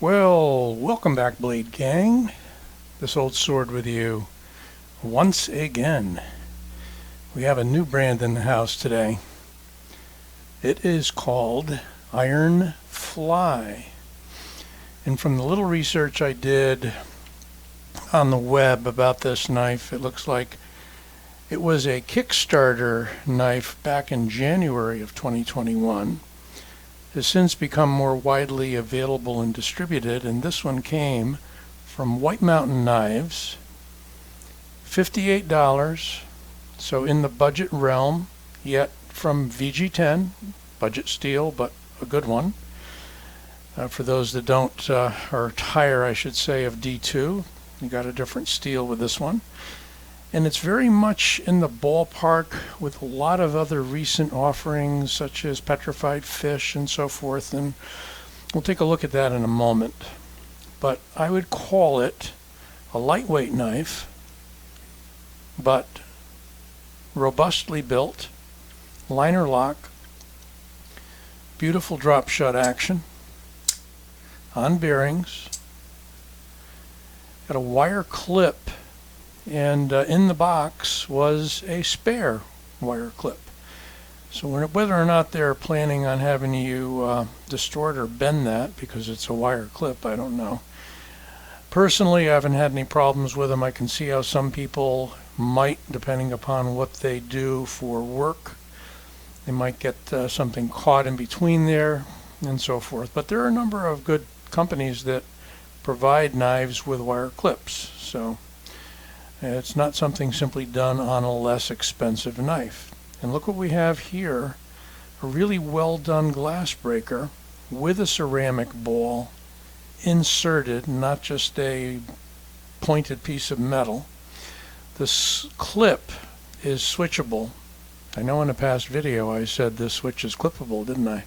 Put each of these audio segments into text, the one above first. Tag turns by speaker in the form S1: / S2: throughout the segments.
S1: Well, welcome back, Blade Gang. This old sword with you once again. We have a new brand in the house today. It is called IronFly. And from the little research I did on the web about this knife, it looks like it was a Kickstarter knife back in January of 2021. Has since become more widely available and distributed, and this one came from White Mountain Knives, $58, so in the budget realm, yet from VG10, budget steel, but a good one. For those that don't, or tire, I should say, of D2, you got a different steel with this one. And it's very much in the ballpark with a lot of other recent offerings, such as Petrified Fish and so forth, and we'll take a look at that in a moment. But I would call it a lightweight knife, but robustly built, liner lock, beautiful drop shot action, on bearings, got a wire clip, and in the box was a spare wire clip. So whether or not they're planning on having you distort or bend that because it's a wire clip, I don't know. Personally, I haven't had any problems with them. I can see how some people might, depending upon what they do for work. They might get something caught in between there and so forth. But there are a number of good companies that provide knives with wire clips. So it's not something simply done on a less expensive knife. And look what we have here, a really well done glass breaker with a ceramic ball inserted, not just a pointed piece of metal. This clip is switchable. I know in a past video I said this switch is clippable, didn't I?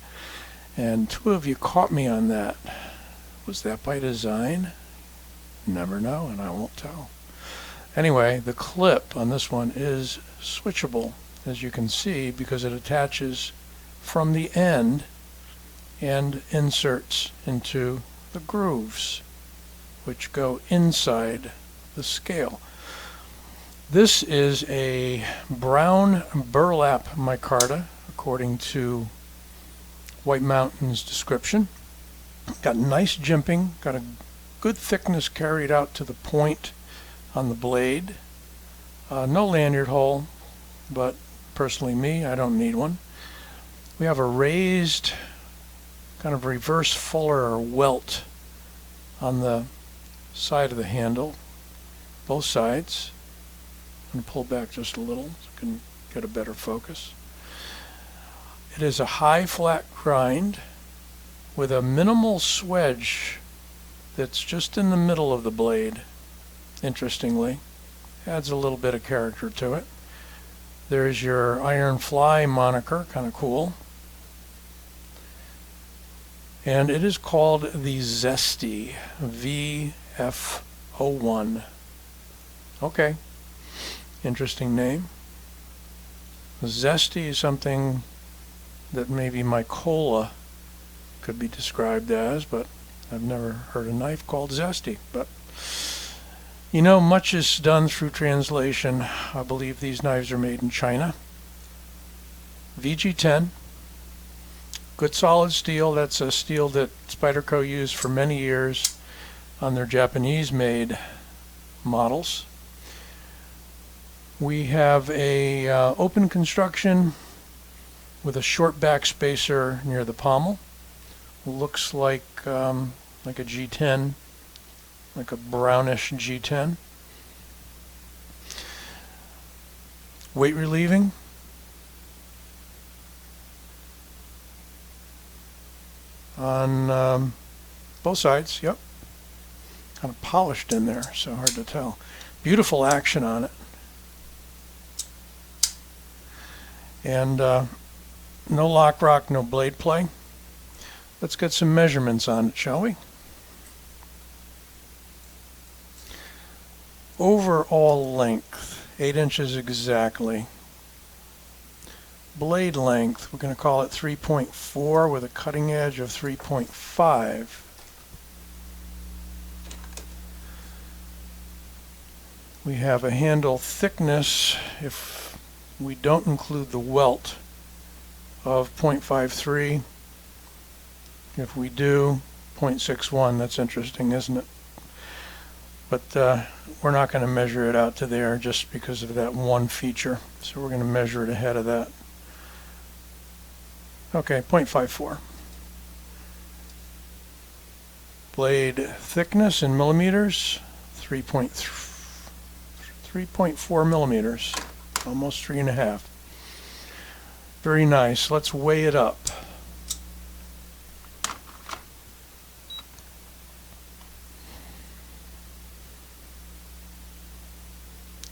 S1: And two of you caught me on that. Was that by design? Never know, and I won't tell. Anyway, the clip on this one is switchable, as you can see, because it attaches from the end and inserts into the grooves, which go inside the scale. This is a brown burlap micarta, according to White Mountain's description. Got nice jimping, got a good thickness carried out to the point on the blade. No lanyard hole, but personally me, I don't need one. We have a raised kind of reverse fuller or welt on the side of the handle, both sides. I'm going to pull back just a little so I can get a better focus. It is a high flat grind with a minimal swedge that's just in the middle of the blade. Interestingly, adds a little bit of character to it. There's your IronFly moniker, kind of cool. And it is called the Zesty, VF01. Okay, interesting name. Zesty is something that maybe my cola could be described as, but I've never heard a knife called Zesty. But you know, much is done through translation. I believe these knives are made in China. VG10, good solid steel. That's a steel that Spyderco used for many years on their Japanese-made models. We have a open construction with a short back spacer near the pommel. Looks like a G10. Like a brownish G10. Weight relieving. On both sides, yep. Kind of polished in there, so hard to tell. Beautiful action on it. And no lock rock, no blade play. Let's get some measurements on it, shall we? Overall length, 8 inches exactly. Blade length, we're going to call it 3.4 with a cutting edge of 3.5. We have a handle thickness, if we don't include the welt, of 0.53. If we do, 0.61. That's interesting, isn't it? But we're not going to measure it out to there just because of that one feature. So we're going to measure it ahead of that. Okay, 0.54. Blade thickness in millimeters, 3.4 millimeters, almost 3.5. Very nice. Let's weigh it up.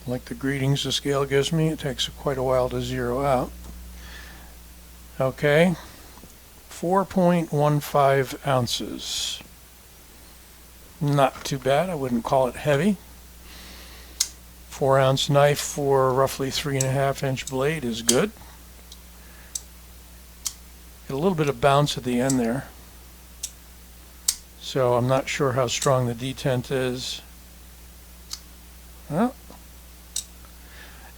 S1: Like the greetings the scale gives me, it takes quite a while to zero out. Okay, 4.15 ounces. Not too bad. I wouldn't call it heavy. 4-ounce knife for a roughly 3.5-inch blade is good. Get a little bit of bounce at the end there. So I'm not sure how strong the detent is. Well,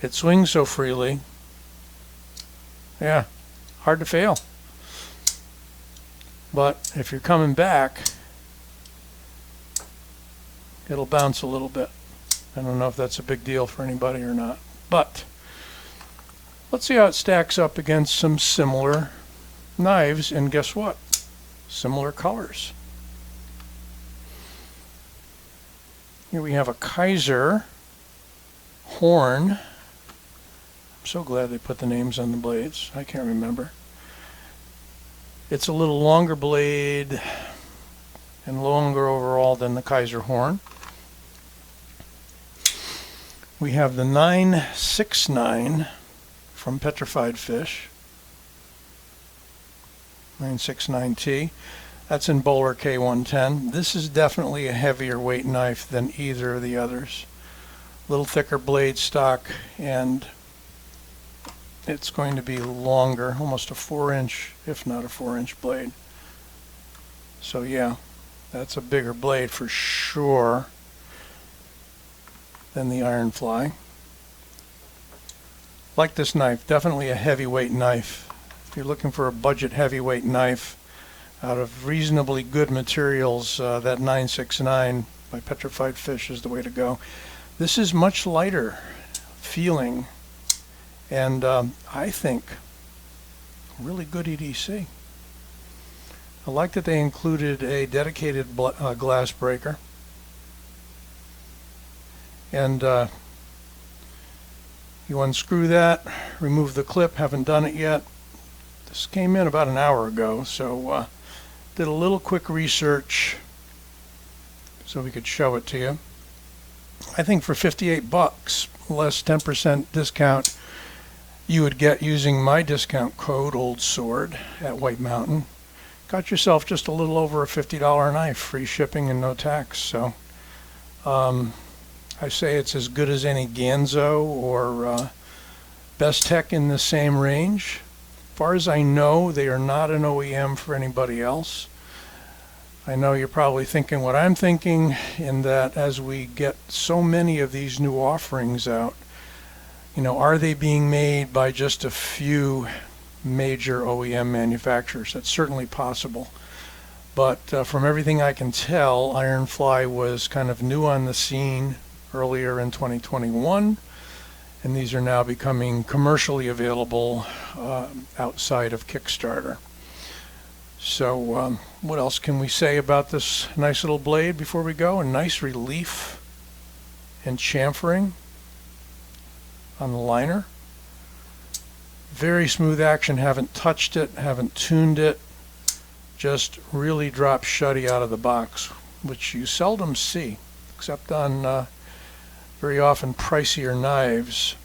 S1: it swings so freely. Yeah, hard to fail. But if you're coming back, it'll bounce a little bit. I don't know if that's a big deal for anybody or not. But let's see how it stacks up against some similar knives, and guess what? Similar colors. Here we have a Kaiser horn. I'm so glad they put the names on the blades. I can't remember. It's a little longer blade and longer overall than the Kaiser horn. We have the 969 from Petrified Fish. 969T. That's in Bowler K110. This is definitely a heavier weight knife than either of the others. A little thicker blade stock, and it's going to be longer, almost a 4-inch, if not a 4-inch blade. So yeah, that's a bigger blade for sure than the IronFly. Like this knife, definitely a heavyweight knife. If you're looking for a budget heavyweight knife out of reasonably good materials, that 969 by Petrified Fish is the way to go. This is much lighter feeling, and I think really good EDC. I like that they included a dedicated glass breaker, and you unscrew that, remove the clip. Haven't done it yet. This came in about an hour ago, so did a little quick research so we could show it to you. I think for 58 bucks, less 10% discount, you would get, using my discount code Old Sword at White Mountain, got yourself just a little over a $50 knife, free shipping and no tax. So I say it's as good as any Ganzo or Best Tech in the same range. As far as I know, they are not an OEM for anybody else. I know you're probably thinking what I'm thinking, in that as we get so many of these new offerings out, you know, are they being made by just a few major OEM manufacturers? That's certainly possible. But from everything I can tell, IronFly was kind of new on the scene earlier in 2021, and these are now becoming commercially available outside of Kickstarter. So what else can we say about this nice little blade before we go? A nice relief and chamfering on the liner. Very smooth action. Haven't touched it, haven't tuned it. Just really drops shutty out of the box, which you seldom see, except on very often pricier knives.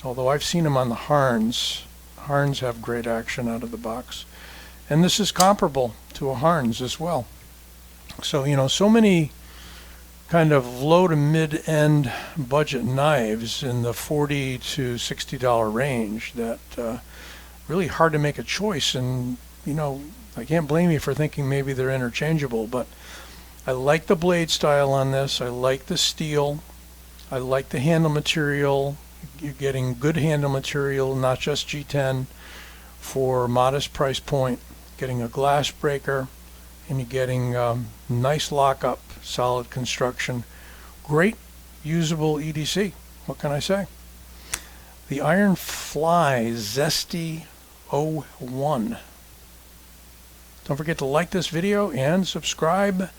S1: Although I've seen them on the Harns. Harns have great action out of the box. And this is comparable to a Harns as well. So, you know, so many kind of low to mid-end budget knives in the $40 to $60 range that really hard to make a choice. And, you know, I can't blame you for thinking maybe they're interchangeable, but I like the blade style on this. I like the steel. I like the handle material. You're getting good handle material, not just G10, for modest price point. Getting a glass breaker, and you're getting nice lockup, solid construction. Great usable EDC. What can I say? The IronFly Zesty 01. Don't forget to like this video and subscribe.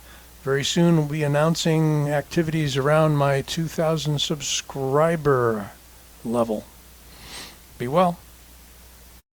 S1: Very soon we'll be announcing activities around my 2,000 subscriber level. Be well.